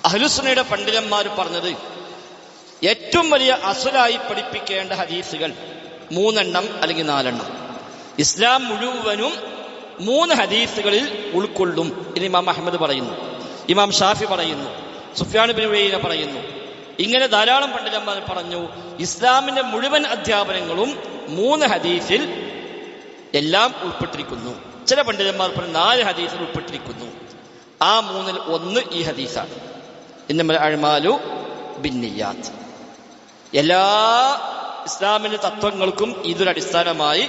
അഹ്ലുസുന്നയുടെ പണ്ഡിതന്മാർ പറഞ്ഞത് ഏറ്റവും വലിയ അസുലായി പഠിപ്പിക്കേണ്ട ഹദീസുകൾ 3 എണ്ണം അല്ലെങ്കിൽ 4 എണ്ണം. ഇസ്ലാം മുഴുവനും 3 ഹദീസുകളിൽ ഉൾക്കൊള്ളും എന്ന് ഇമാം അഹ്മദ് പറയുന്നു, ഇമാം ഷാഫി പറയുന്നു, സുഫ്യാൻ ഇബ്നു ഉയൈന പറയുന്നു. ഇങ്ങനെ ധാരാളം പണ്ഡിതന്മാർ പറഞ്ഞു ഇസ്ലാമിന്റെ മുഴുവൻ അധ്യാപനങ്ങളും 3 ഹദീസിൽ എല്ലാം ഉൾപ്പെട്ടിരിക്കുന്നു. ചില പണ്ഡിതന്മാർ പറഞ്ഞു 4 ഹദീസിൽ ഉൾപ്പെട്ടിരിക്കുന്നു. ആ 3-ൽ 1 ഈ ഹദീസാണ്, ഇന്നമൽ അഅ്മാലു ബിന്നിയ്യാത്ത്. എല്ലാ ഇസ്ലാമിന്റെ തത്വങ്ങൾക്കും ഇതൊരു അടിസ്ഥാനമായി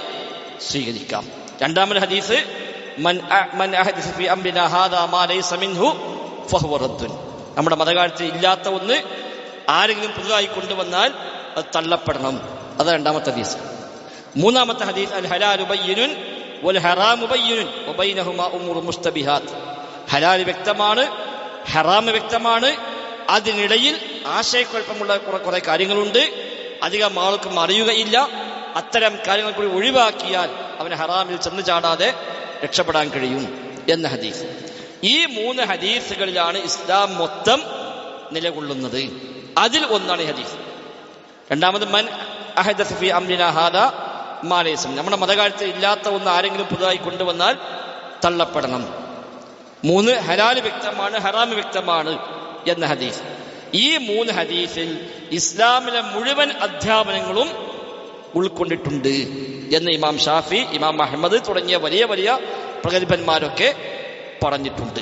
സ്വീകരിക്കാം. രണ്ടാമത്തെ ഹദീസ് മൻ അഹദസ ഫീ അംരിനാ ഹാദാ മാ ലൈസ മിൻഹു ഫഹുവ റദ്ദുൻ. നമ്മുടെ മതകാര്യത്തിൽ ഇല്ലാത്ത ഒന്ന് ആരെങ്കിലും പുതുതായി കൊണ്ടുവന്നാൽ അത് തള്ളപ്പെടണം. അത് രണ്ടാമത്തെ ഹദീസ്. മൂന്നാമത്തെ ഹദീസ് അൽ ഹലാലു ബയ്യിനുൻ വൽ ഹറാമു ബയ്യിനുൻ വബൈനഹുമാ ഉമൂറു മുസ്തബിഹാത്ത്. ഹലാൽ വ്യക്തമാണ്, ഹറാം വ്യക്തമാണ്, അതിനിടയിൽ ആശയക്കുഴപ്പമുള്ള കുറെ കാര്യങ്ങളുണ്ട്, അധികം ആൾക്കും അറിയുകയില്ല. അത്തരം കാര്യങ്ങൾ കൂടി ഒഴിവാക്കിയാൽ അവന് ഹറാമിൽ ചെന്ന് ചാടാതെ രക്ഷപ്പെടാൻ കഴിയും എന്ന ഹദീസ്. ഈ 3 ഹദീസുകളിലാണ് ഇസ്ലാം മൊത്തം നിലകൊള്ളുന്നത്. അതിൽ ഒന്നാണ് ഈ ഹദീസ്. രണ്ടാമത് മൻ അഹദസ ഫീ അംരിനാ ഹാദാ മാ ലൈസ മിൻഹു. നമ്മുടെ മതകാര്യത്തിൽ ഇല്ലാത്ത ഒന്ന് ആരെങ്കിലും പുതുതായി കൊണ്ടുവന്നാൽ തള്ളപ്പെടണം. 3 ഹലാൽ വ്യക്തമാണ്, ഹറാം വ്യക്തമാണ് എന്ന ഹദീസ്. ഈ 3 ഹദീസിൽ ഇസ്ലാമിലെ മുഴുവൻ അധ്യാപനങ്ങളും ഉൾക്കൊണ്ടിട്ടുണ്ട് എന്ന് ഇമാം ഷാഫി, ഇമാം അഹ്മദ് തുടങ്ങിയ വലിയ വലിയ പ്രഗത്ഭന്മാരൊക്കെ പറഞ്ഞിട്ടുണ്ട്.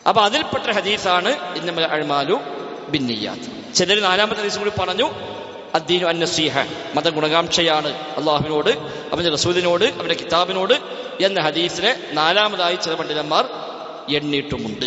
അപ്പൊ അതിൽപ്പെട്ട ഹദീസാണ് ഇന്നമൽ അഅ്മാലു ബിന്നിയ്യാത്ത്. ചിലർ 4-ാമത്തെ ഹദീസ് കൂടി പറഞ്ഞു അദ്ദീനു അന്നസീഹ, മത ഗുണകാംക്ഷയാണ് അള്ളാഹുവിനോട്, അവന്റെ റസൂലിനോട്, അവന്റെ കിതാബിനോട് എന്ന ഹദീസിനെ 4-ാമതായി ചില പണ്ഡിതന്മാർ എണ്ണിയിട്ടുമുണ്ട്.